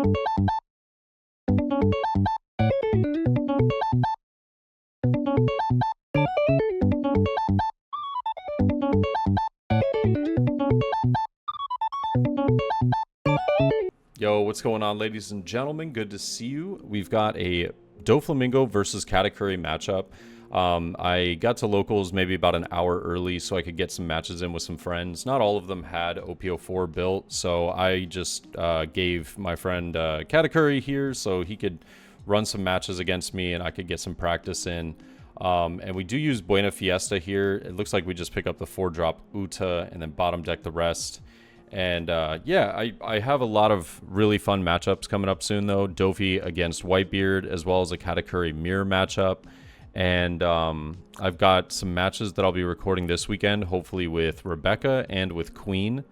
Yo, what's going on, ladies and gentlemen? Good to see you. We've got a Doflamingo versus Katakuri matchup. I got to locals maybe about an hour early so I could get some matches in with some friends. Not all of them had OP04 built, so I just gave my friend Katakuri here so he could run some matches against me and I could get some practice in. And we do use Buena Fiesta here. It looks like we just pick up the 4-drop Uta and then bottom deck the rest. And yeah, I have a lot of really fun matchups coming up soon, though. Doffy against Whitebeard, as well as a Katakuri mirror matchup. And I've got some matches that I'll be recording this weekend, hopefully with Rebecca and with Queen.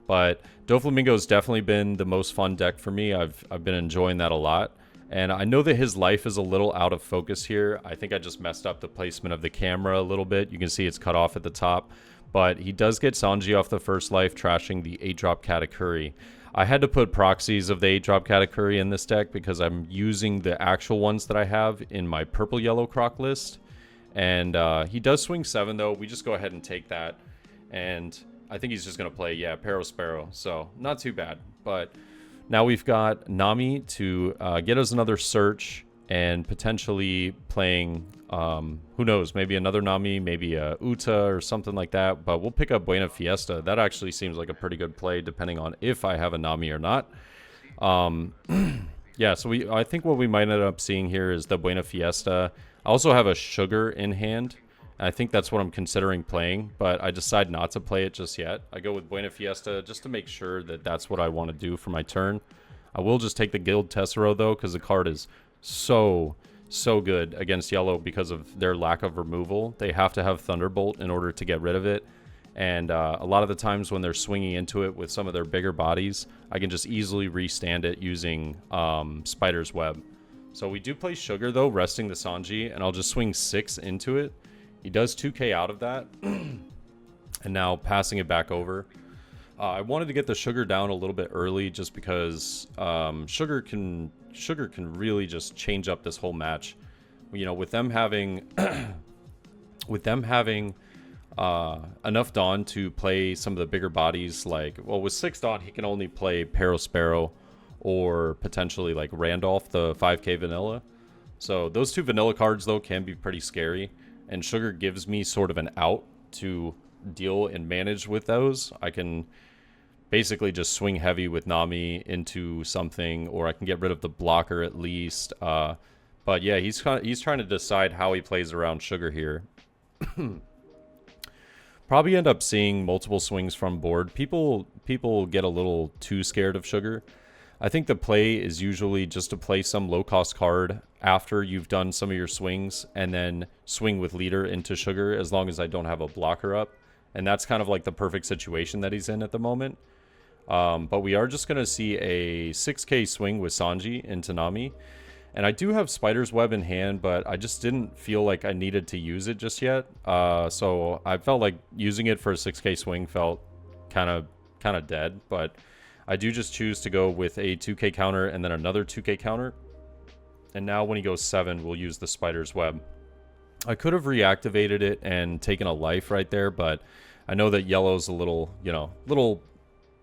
But Doflamingo's definitely been the most fun deck for me. I've been enjoying that a lot. And I know that his life is a little out of focus here. I think I just messed up the placement of the camera a little bit. You can see it's cut off at the top. But he does get Sanji off the first life, trashing the 8-drop Katakuri. I had to put proxies of the 8-drop Katakuri in this deck because I'm using the actual ones that I have in my purple-yellow croc list. And he does swing 7, though. We just go ahead and take that. And I think he's just going to play, yeah, Sparrow. So not too bad. But now we've got Nami to get us another search and potentially playing... who knows, maybe another Nami, maybe a Uta or something like that, but we'll pick up Buena Fiesta. That actually seems like a pretty good play depending on if I have a Nami or not. Yeah, so I think what we might end up seeing here is the Buena Fiesta. I also have a Sugar in hand. I think that's what I'm considering playing, but I decide not to play it just yet. I go with Buena Fiesta just to make sure that that's what I want to do for my turn. I will just take the Guild Tessero though, because the card is so good against yellow because of their lack of removal. They have to have Thunderbolt in order to get rid of it. And a lot of the times when they're swinging into it with some of their bigger bodies, I can just easily restand it using Spider's Web. So we do play Sugar, though, resting the Sanji, and I'll just swing 6 into it. He does 2k out of that. And now passing it back over. I wanted to get the Sugar down a little bit early just because Sugar can really just change up this whole match. You know, with them having enough Dawn to play some of the bigger bodies, like, well, with 6 Dawn, he can only play Sparrow or potentially like Randolph, the 5k vanilla. So those 2 vanilla cards, though, can be pretty scary. And Sugar gives me sort of an out to deal and manage with those. I can basically just swing heavy with Nami into something, or I can get rid of the blocker at least. But yeah, he's trying to decide how he plays around Sugar here. Probably end up seeing multiple swings from board. People get a little too scared of Sugar. I think the play is usually just to play some low-cost card after you've done some of your swings, and then swing with Leader into Sugar as long as I don't have a blocker up. And that's kind of like the perfect situation that he's in at the moment. But we are just going to see a 6k swing with Sanji into Nami. And I do have Spider's Web in hand, but I just didn't feel like I needed to use it just yet. So I felt like using it for a 6k swing felt kind of dead. But I do just choose to go with a 2k counter and then another 2k counter. And now when he goes 7, we'll use the Spider's Web. I could have reactivated it and taken a life right there, but I know that yellow's a little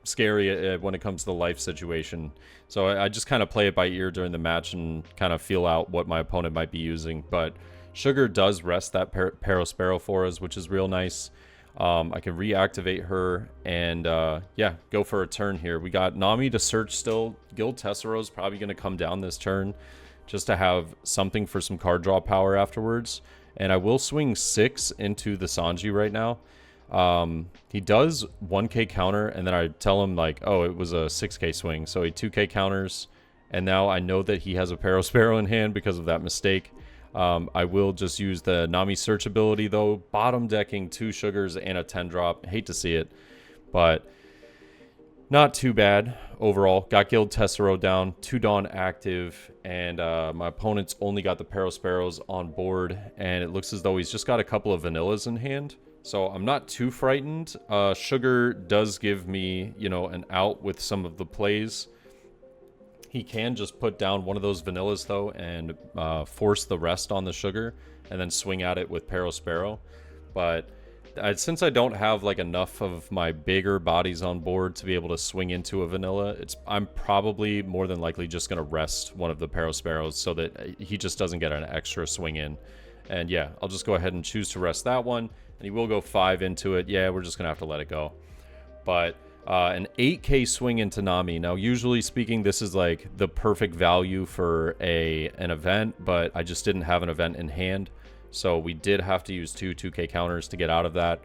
scary when it comes to the life situation. So I just kind of play it by ear during the match and kind of feel out what my opponent might be using. But Sugar does rest that Sparrow for us, which is real nice. I can reactivate her and yeah, go for a turn here. We got Nami to search still. Guild Tessero's probably going to come down this turn just to have something for some card draw power afterwards. And I will swing 6 into the Sanji right now. He does 1k counter, and then I tell him, like, oh, it was a 6k swing. So he 2k counters, and now I know that he has a Sparrow in hand because of that mistake. I will just use the Nami search ability, though. Bottom decking 2 Sugars and a 10-drop. Hate to see it, but not too bad overall. Got Guild Tessero down, 2 Dawn active, and my opponent's only got the Sparrows on board, and it looks as though he's just got a couple of vanillas in hand. So I'm not too frightened. Sugar does give me, you know, an out with some of the plays. He can just put down one of those vanillas though and force the rest on the sugar and then swing at it with Sparrow. But since I don't have like enough of my bigger bodies on board to be able to swing into a vanilla, I'm probably more than likely just going to rest one of the Sparrows so that he just doesn't get an extra swing in. And yeah, I'll just go ahead and choose to rest that one. And he will go 5 into it. Yeah, we're just going to have to let it go. But an 8k swing into Nami. Now, usually speaking, this is like the perfect value for an event, but I just didn't have an event in hand. So we did have to use 2k counters to get out of that.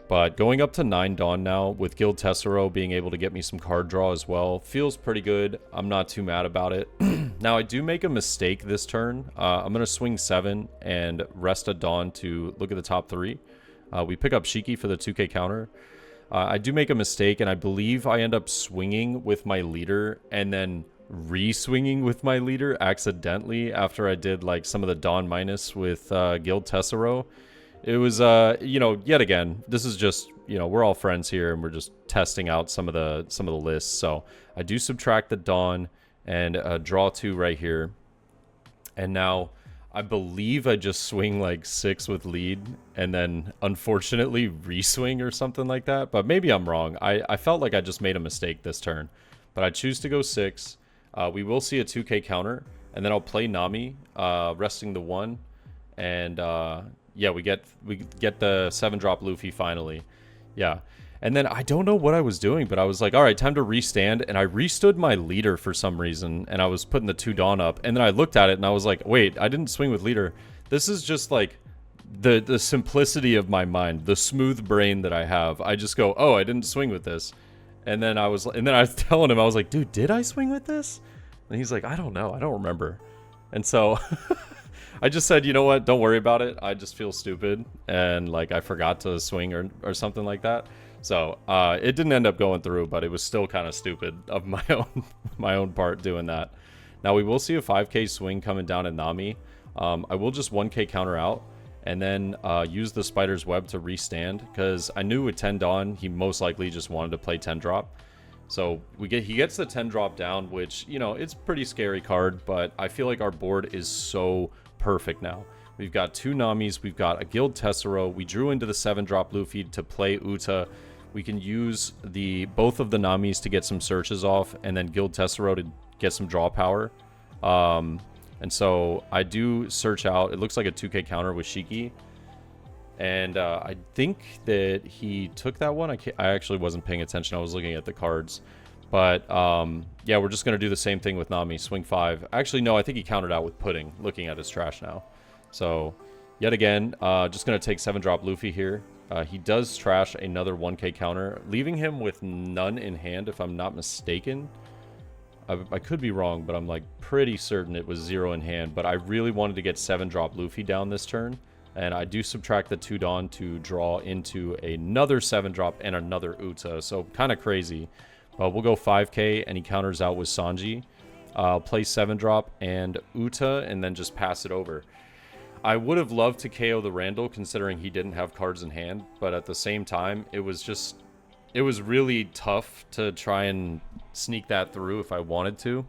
But going up to 9 Dawn now, with Guild Tessero being able to get me some card draw as well, feels pretty good. I'm not too mad about it. Now, I do make a mistake this turn. I'm going to swing 7 and rest a Dawn to look at the top 3. We pick up Shiki for the 2k counter. I do make a mistake, and I believe I end up swinging with my leader and then re-swinging with my leader accidentally after I did like some of the Dawn minus with Guild Tessero. It was, you know, yet again, this is just, you know, we're all friends here and we're just testing out some of the lists. So I do subtract the Dawn and draw 2 right here. And now I believe I just swing like 6 with lead and then unfortunately re-swing or something like that. But maybe I'm wrong. I felt like I just made a mistake this turn. But I choose to go 6. We will see a 2k counter. And then I'll play Nami, resting the 1. And yeah, we get the 7-drop Luffy finally. Yeah. And then I don't know what I was doing, but I was like, all right, time to restand. And I restood my leader for some reason. And I was putting the 2 Dawn up. And then I looked at it and I was like, wait, I didn't swing with leader. This is just like the simplicity of my mind, the smooth brain that I have. I just go, oh, I didn't swing with this. And then I was telling him, I was like, dude, did I swing with this? And he's like, I don't know. I don't remember. And so I just said, you know what? Don't worry about it. I just feel stupid. And like, I forgot to swing or something like that. So it didn't end up going through, but it was still kind of stupid of my own part doing that. Now we will see a 5k swing coming down at Nami. I will just 1k counter out and then use the Spider's Web to restand, because I knew with 10 Dawn he most likely just wanted to play 10 drop. So he gets the 10 drop down, which, you know, it's a pretty scary card, but I feel like our board is so perfect now. We've got 2 Namis, we've got a Guild Tessero, we drew into the 7-drop Luffy to play Uta. We can use both of the Namis to get some searches off, and then Guild Tessero to get some draw power. And so I do search out. It looks like a 2k counter with Shiki. And I think that he took that one. I actually wasn't paying attention. I was looking at the cards. But yeah, we're just going to do the same thing with Nami. Swing 5. Actually, no, I think he countered out with Pudding, looking at his trash now. So yet again, just going to take 7-drop Luffy here. He does trash another 1k counter, leaving him with none in hand, if I'm not mistaken. I could be wrong, but I'm like pretty certain it was 0 in hand. But I really wanted to get 7-drop Luffy down this turn. And I do subtract the 2 Dawn to draw into another 7-drop and another Uta. So kind of crazy. But we'll go 5k and he counters out with Sanji. I'll play 7-drop and Uta and then just pass it over. I would have loved to KO the Randall considering he didn't have cards in hand, but at the same time, it was really tough to try and sneak that through if I wanted to.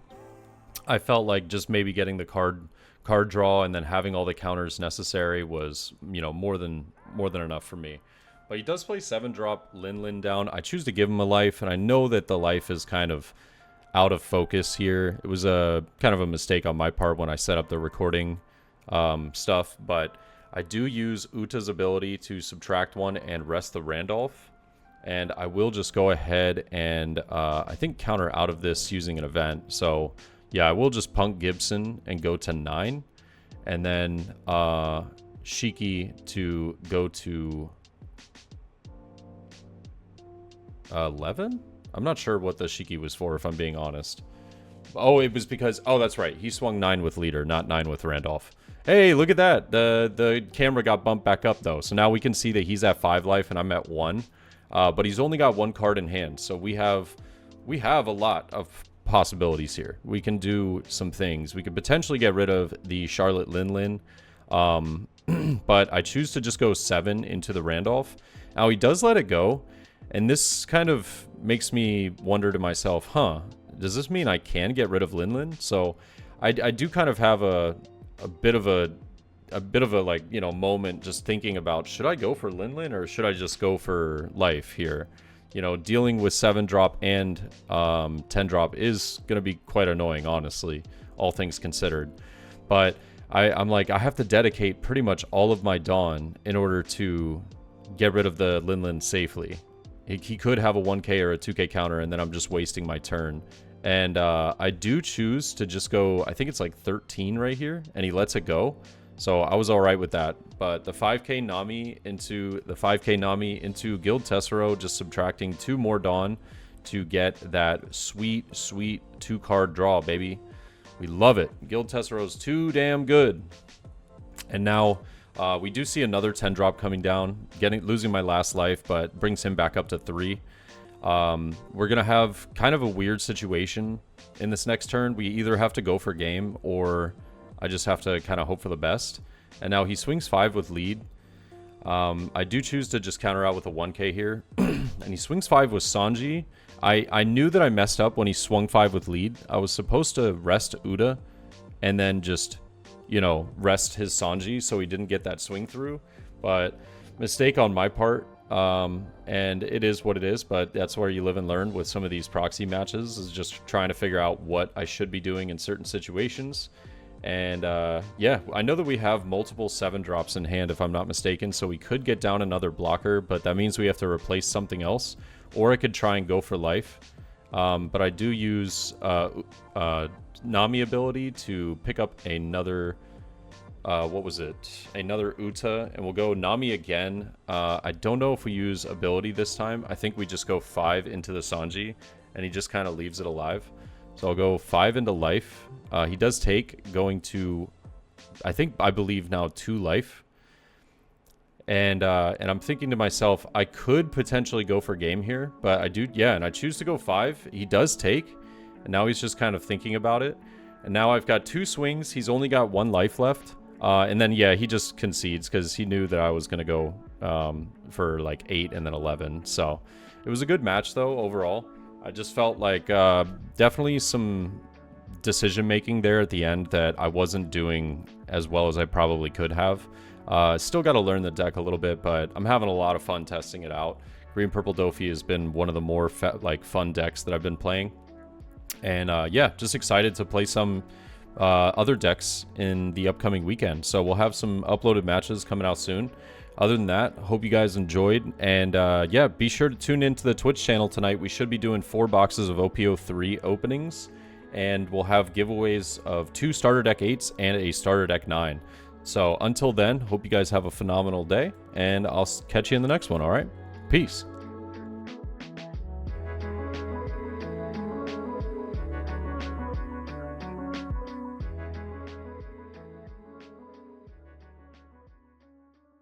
I felt like just maybe getting the card draw and then having all the counters necessary was, you know, more than enough for me. But he does play 7-drop Lin down. I choose to give him a life, and I know that the life is kind of out of focus here. It was a kind of a mistake on my part when I set up the recording stuff, but I do use Uta's ability to subtract 1 and rest the Randolph, and I will just go ahead and I think counter out of this using an event. So yeah, I will just punk Gibson and go to 9, and then Shiki to go to 11. I'm not sure what the Shiki was for, if I'm being honest. Oh, it was because, oh, that's right, he swung 9 with leader, not 9 with Randolph. Hey, look at that. The camera got bumped back up, though. So now we can see that he's at 5 life and I'm at 1. But he's only got 1 card in hand. So we have a lot of possibilities here. We can do some things. We could potentially get rid of the Charlotte Lin. But I choose to just go 7 into the Randolph. Now, he does let it go. And this kind of makes me wonder to myself, does this mean I can get rid of Linlin? So I do kind of have a bit of a like, you know, moment just thinking about, should I go for Linlin or should I just go for life here? You know, dealing with 7-drop and 10-drop is going to be quite annoying, honestly, all things considered. But I'm like, I have to dedicate pretty much all of my Dawn in order to get rid of the Linlin safely. He could have a 1k or a 2k counter, and then I'm just wasting my turn. And I do choose to just go, I think it's like 13 right here, and he lets it go. So I was all right with that. But the 5k Nami into Guild Tessero, just subtracting 2 more Dawn to get that sweet 2-card draw, baby. We love it. Guild Tessero's too damn good. And now we do see another 10-drop coming down, losing my last life, but brings him back up to 3. We're gonna have kind of a weird situation in this next turn. We either have to go for game, or I just have to kind of hope for the best. And now he swings 5 with lead. I do choose to just counter out with a 1k here. And he swings 5 with Sanji. I knew that I messed up when he swung 5 with lead. I was supposed to rest Uda and then just, you know, rest his Sanji so he didn't get that swing through. But mistake on my part. And it is what it is, but that's where you live and learn with some of these proxy matches, is just trying to figure out what I should be doing in certain situations. And yeah, I know that we have multiple 7-drops in hand, if I'm not mistaken, so we could get down another blocker, but that means we have to replace something else, or I could try and go for life. But I do use Nami ability to pick up another, what was it? Another Uta, and we'll go Nami again. I don't know if we use ability this time. I think we just go 5 into the Sanji, and he just kind of leaves it alive. So I'll go 5 into life. He does take, going to, I believe now 2 life. And I'm thinking to myself, I could potentially go for game here, but I do, yeah, and I choose to go 5. He does take, and now he's just kind of thinking about it. And now I've got 2 swings. He's only got 1 life left. And then, yeah, he just concedes because he knew that I was going to go for like 8 and then 11. So it was a good match, though, overall. I just felt like definitely some decision making there at the end that I wasn't doing as well as I probably could have. Still got to learn the deck a little bit, but I'm having a lot of fun testing it out. Green Purple Doffy has been one of the more fun decks that I've been playing. And yeah, just excited to play some other decks in the upcoming weekend. So we'll have some uploaded matches coming out soon. Other than that, hope you guys enjoyed, and yeah, be sure to tune into the Twitch channel tonight. We should be doing 4 boxes of OP04 openings, and we'll have giveaways of 2 starter deck 8s and a starter deck 9. So until then, hope you guys have a phenomenal day, and I'll catch you in the next one. All right, peace.